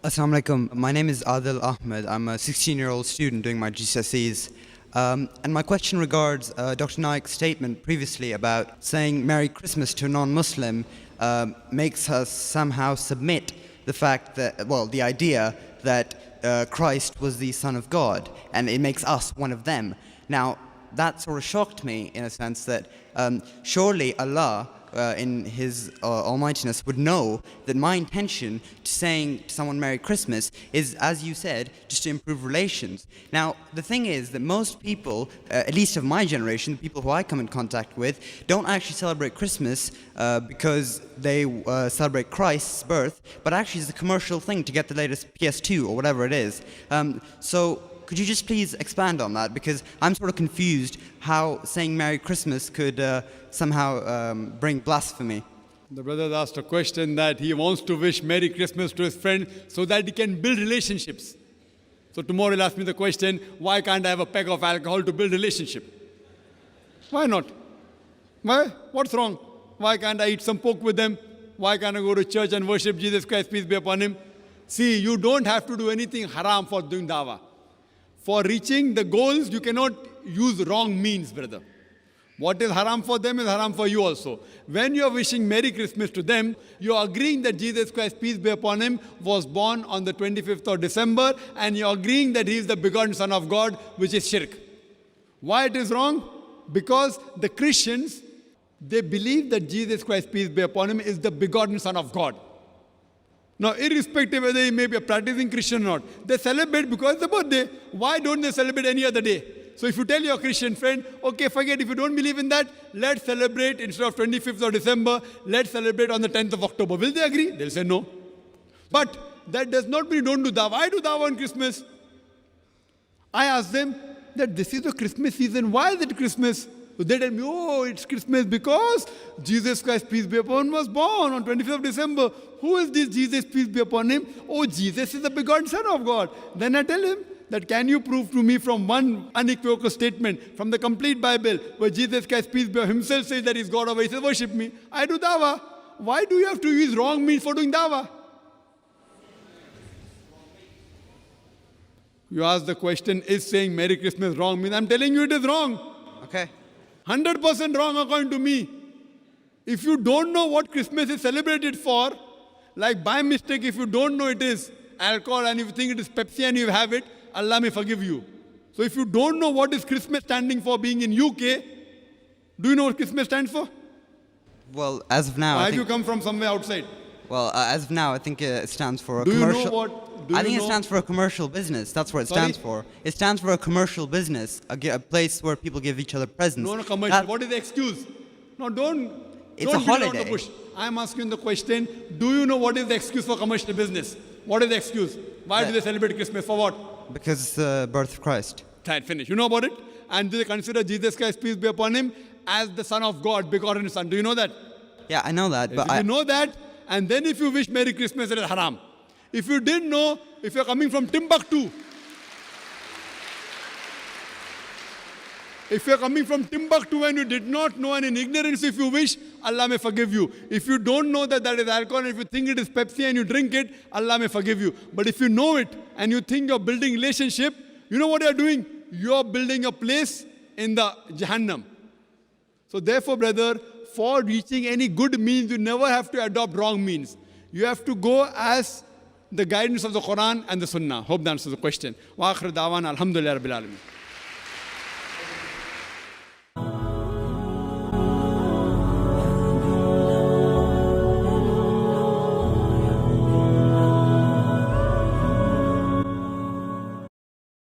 Assalamu alaikum. My name is Adil Ahmed. I'm a 16-year-old student doing my GCSEs. And my question regards Dr. Naik's statement previously about saying Merry Christmas to a non-Muslim makes us somehow submit the fact that, well, the idea that Christ was the Son of God, and it makes us one of them. Now, that sort of shocked me in a sense that surely Allah in His almightiness would know that my intention to saying to someone Merry Christmas is, as you said, just to improve relations. Now, the thing is that most people, at least of my generation, the people who I come in contact with, don't actually celebrate Christmas because they celebrate Christ's birth, but actually it's a commercial thing to get the latest PS2 or whatever it is. So could you just please expand on that? Because I'm sort of confused how saying Merry Christmas could somehow bring blasphemy. The brother asked a question that he wants to wish Merry Christmas to his friend so that he can build relationships. So tomorrow he'll ask me the question, why can't I have a peg of alcohol to build relationship? Why not? Why? What's wrong? Why can't I eat some pork with them? Why can't I go to church and worship Jesus Christ, peace be upon Him? See, you don't have to do anything haram for doing dawah. For reaching the goals, you cannot use wrong means, brother. What is haram for them is haram for you also. When you are wishing Merry Christmas to them, you are agreeing that Jesus Christ, peace be upon Him, was born on the 25th of December, and you are agreeing that He is the begotten Son of God, which is shirk. Why it is wrong? Because the Christians, they believe that Jesus Christ, peace be upon Him, is the begotten Son of God. Now, irrespective whether he may be a practicing Christian or not, they celebrate because it's the birthday. Why don't they celebrate any other day? So if you tell your Christian friend, okay, forget, if you don't believe in that, let's celebrate instead of 25th of December, let's celebrate on the 10th of October. Will they agree? They'll say no. But that does not mean don't do dawah. I do dawah on Christmas. I ask them that this is the Christmas season. Why is it Christmas? So they tell me, oh, it's Christmas because Jesus Christ, peace be upon Him, was born on 25th of December. Who is this Jesus, peace be upon Him? Oh, Jesus is the begotten Son of God. Then I tell him that can you prove to me from one unequivocal statement from the complete Bible where Jesus Christ, peace be upon Him, Himself says that He's God, or He says, worship me. I do dawah. Why do you have to use wrong means for doing dawah? You ask the question, is saying Merry Christmas wrong means? I'm telling you it is wrong. Okay. 100% wrong according to me. If you don't know what Christmas is celebrated for, like by mistake, if you don't know it is alcohol and if you think it is Pepsi and you have it, Allah may forgive you. So if you don't know what is Christmas standing for being in UK, do you know what Christmas stands for? Well, as of now, Or have you come from somewhere outside? Well, as of now, I think it stands for a Do you commercial. know what? I think it stands for a commercial business. That's what it stands for. It stands for a commercial business, a place where people give each other presents. No, commercial. What is the excuse? No, don't. It's don't a beat around holiday. the bush. I'm asking the question, do you know what is the excuse for commercial business? What is the excuse? Why do they celebrate Christmas? For what? Because it's the birth of Christ. Right, finish. You know about it? And do they consider Jesus Christ, peace be upon Him, as the Son of God, begotten Son? Do you know that? Yeah, I know that, but If you know that, and then if you wish Merry Christmas, it is haram. If you didn't know, if you're coming from Timbuktu, if you're coming from Timbuktu and you did not know and in ignorance, if you wish, Allah may forgive you. If you don't know that that is alcohol, and if you think it is Pepsi and you drink it, Allah may forgive you. But if you know it and you think you're building relationship, you know what you're doing? You're building a place in the Jahannam. So therefore, brother, for reaching any good means, you never have to adopt wrong means. You have to go as the guidance of the Quran and the Sunnah. Hope that answers the question. Wa akhir da'wana alhamdulillah rabbil alamin.